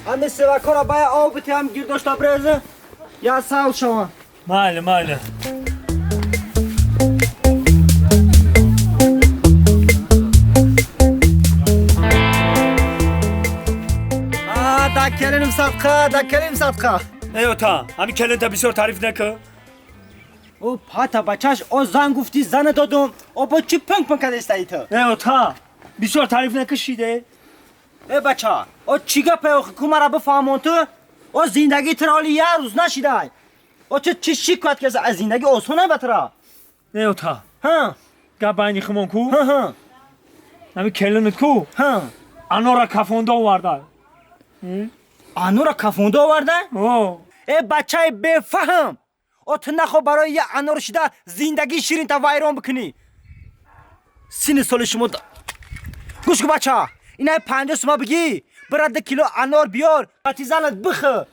همه سواکا را باید آب بتی هم گیر داشته برزه یا سال شما ماله دکلیم صدقه ایو تا همین کلن تا بسیار تعریف نکن او پاتا بچهش او زن گفتی زن دادم او با چی پنگ پنگ کده استایی تو ایو تا بسیار تعریف نکشیده ای بچه او چیگه پیوخی کمه را بفهمون تو او زندگی ترالی یه روز نشیده او چه شکوت که از زندگی آسونه بطرا ایو تا ها گب بینی خمون کو ها همین کلنت کو ها انا را کفونده آورده آنو را کفونده آورده؟ اوه ای بچه بفهم او تو نخوا برای یه انار شده زندگی شیرین تا ویران بکنی سین سال شما گوش کن بچه اینه 50 سومه بگی برد کیلو انار بیار قطی زنت بخه